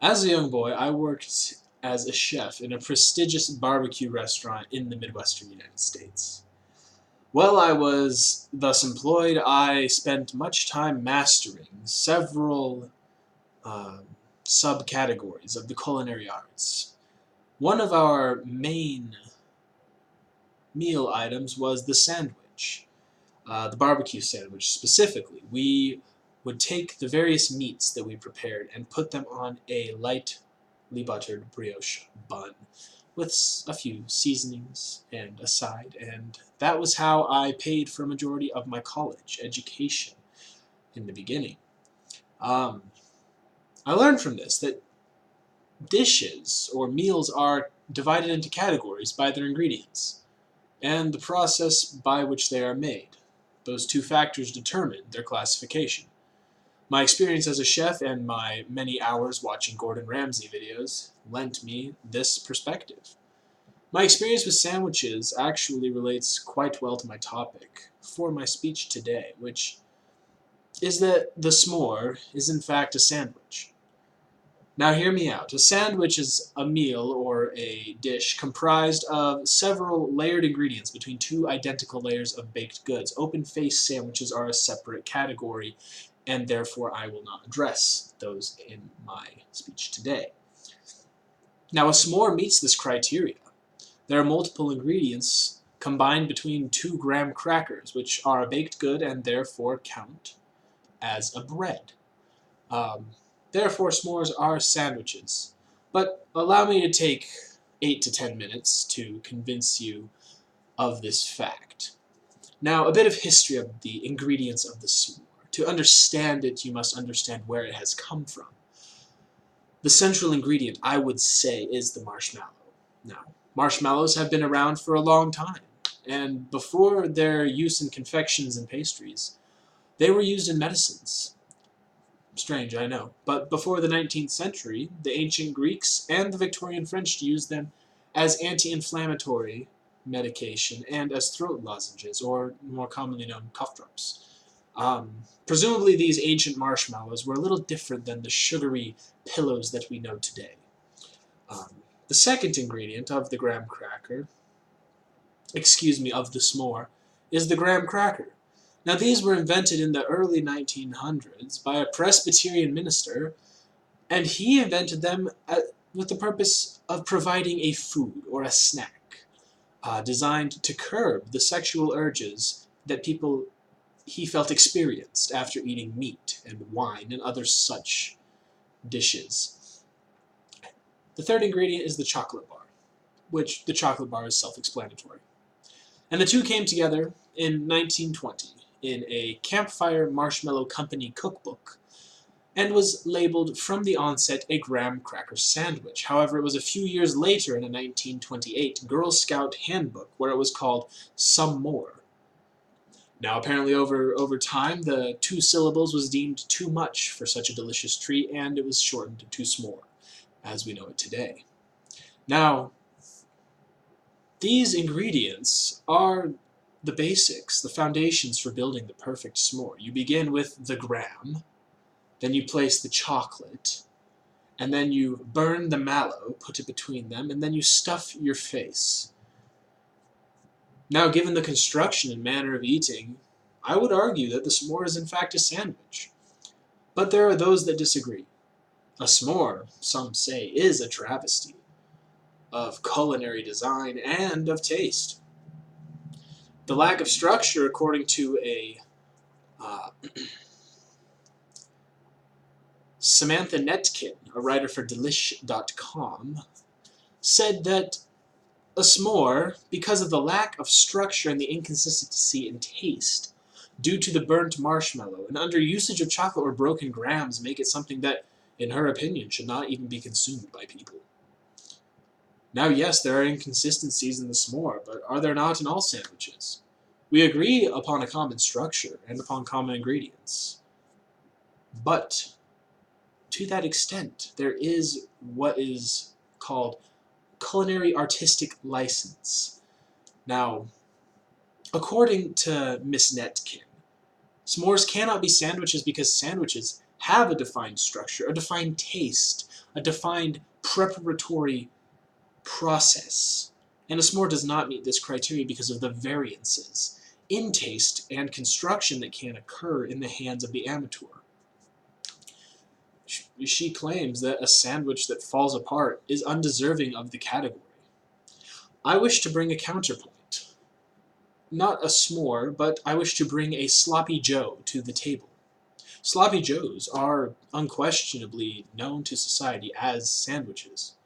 As a young boy, I worked as a chef in a prestigious barbecue restaurant in the Midwestern United States. While I was thus employed, I spent much time mastering several uh, subcategories of the culinary arts. One of our main meal items was the sandwich, the barbecue sandwich specifically. We would take the various meats that we prepared and put them on a lightly buttered brioche bun with a few seasonings and a side, and that was how I paid for a majority of my college education in the beginning. Um, I learned from this that dishes or meals are divided into categories by their ingredients and the process by which they are made. Those two factors determine their classification. My experience as a chef and my many hours watching Gordon Ramsay videos lent me this perspective. My experience with sandwiches actually relates quite well to my topic for my speech today, which is that the s'more is in fact a sandwich. Now hear me out. A sandwich is a meal or a dish comprised of several layered ingredients between two identical layers of baked goods. Open-faced sandwiches are a separate category, and therefore I will not address those in my speech today. Now a s'more meets this criteria. There are multiple ingredients combined between 2 graham crackers, which are a baked good and therefore count as a bread. Um, Therefore, s'mores are sandwiches. But allow me to take 8 to 10 minutes to convince you of this fact. Now, a bit of history of the ingredients of the s'more. To understand it, you must understand where it has come from. The central ingredient, I would say, is the marshmallow. Now, marshmallows have been around for a long time, and before their use in confections and pastries, they were used in medicines. Strange, I know. But before the 19th century, the ancient Greeks and the Victorian French used them as anti-inflammatory medication and as throat lozenges, or more commonly known, cough drops. Presumably these ancient marshmallows were a little different than the sugary pillows that we know today. The second ingredient of the graham cracker, of the s'more, is the graham cracker. Now, these were invented in the early 1900s by a Presbyterian minister, and he invented them with the purpose of providing a food or a snack designed to curb the sexual urges that people he felt experienced after eating meat and wine and other such dishes. The third ingredient is the chocolate bar, which the chocolate bar is self-explanatory. And the two came together in 1920 in a Campfire Marshmallow Company cookbook and was labeled from the onset a graham cracker sandwich. However, it was a few years later in a 1928 Girl Scout handbook where it was called some more. Now, apparently over time, the 2 syllables was deemed too much for such a delicious treat, and it was shortened to s'more, as we know it today. Now, these ingredients are the basics, the foundations for building the perfect s'more. You begin with the graham, then you place the chocolate, and then you burn the mallow, put it between them, and then you stuff your face. Now, given the construction and manner of eating, I would argue that the s'more is in fact a sandwich. But there are those that disagree. A s'more, some say, is a travesty of culinary design and of taste. The lack of structure, according to a Samantha Netkin, a writer for Delish.com, said that a s'more, because of the lack of structure and the inconsistency in taste, due to the burnt marshmallow and under usage of chocolate or broken grams, make it something that, in her opinion, should not even be consumed by people. Now, yes, there are inconsistencies in the s'more, but are there not in all sandwiches? We agree upon a common structure and upon common ingredients. But to that extent, there is what is called culinary artistic license. Now, according to Miss Netkin, s'mores cannot be sandwiches because sandwiches have a defined structure, a defined taste, a defined preparatory process. And a s'more does not meet this criteria because of the variances in taste and construction that can occur in the hands of the amateur. She claims that a sandwich that falls apart is undeserving of the category. I wish to bring a counterpoint. Not a s'more, but I wish to bring a sloppy joe to the table. Sloppy joes are unquestionably known to society as sandwiches.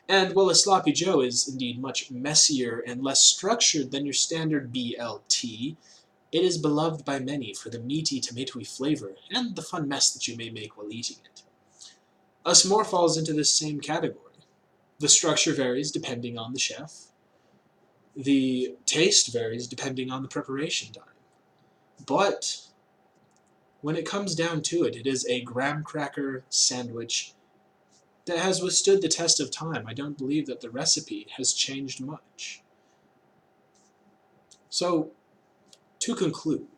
And while a sloppy joe is indeed much messier and less structured than your standard BLT, it is beloved by many for the meaty, tomatoey flavor and the fun mess that you may make while eating it. A s'more falls into this same category. The structure varies depending on the chef. The taste varies depending on the preparation time. But when it comes down to it, it is a graham cracker sandwich that has withstood the test of time. I don't believe that the recipe has changed much. So, to conclude,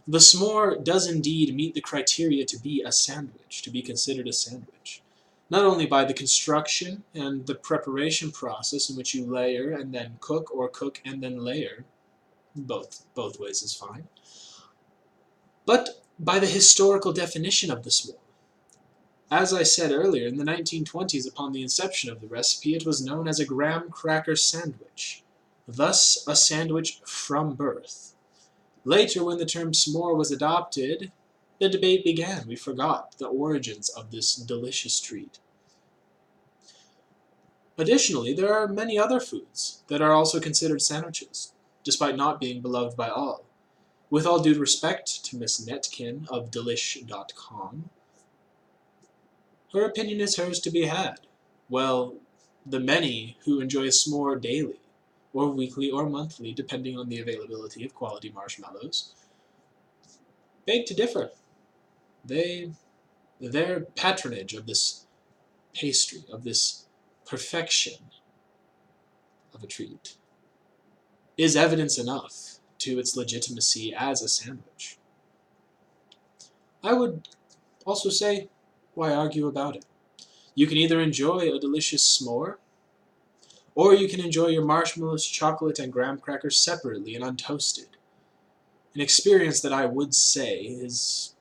the s'more does indeed meet the criteria to be a sandwich, to be considered a sandwich. Not only by the construction and the preparation process in which you layer and then cook, or cook and then layer, both ways is fine, but by the historical definition of the s'more. As I said earlier, in the 1920s, upon the inception of the recipe, it was known as a graham cracker sandwich, thus a sandwich from birth. Later, when the term s'more was adopted, the debate began. We forgot the origins of this delicious treat. Additionally, there are many other foods that are also considered sandwiches, despite not being beloved by all. With all due respect to Miss Netkin of Delish.com, her opinion is hers to be had. Well, the many who enjoy a s'more daily, or weekly, or monthly, depending on the availability of quality marshmallows, beg to differ. Their patronage of this pastry, of this perfection of a treat, is evidence enough to its legitimacy as a sandwich. I would also say, why argue about it? You can either enjoy a delicious s'more, or you can enjoy your marshmallows, chocolate, and graham crackers separately and untoasted. An experience that I would say is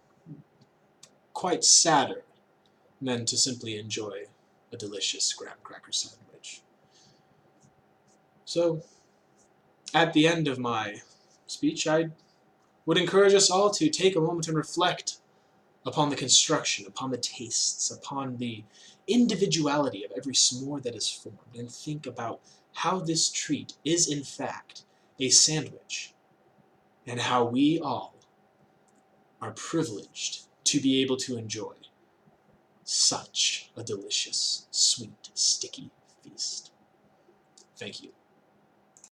quite sadder than to simply enjoy a delicious graham cracker sandwich. So, at the end of my speech, I would encourage us all to take a moment and reflect upon the construction, upon the tastes, upon the individuality of every s'more that is formed, and think about how this treat is in fact a sandwich, and how we all are privileged to be able to enjoy such a delicious, sweet, sticky feast. Thank you.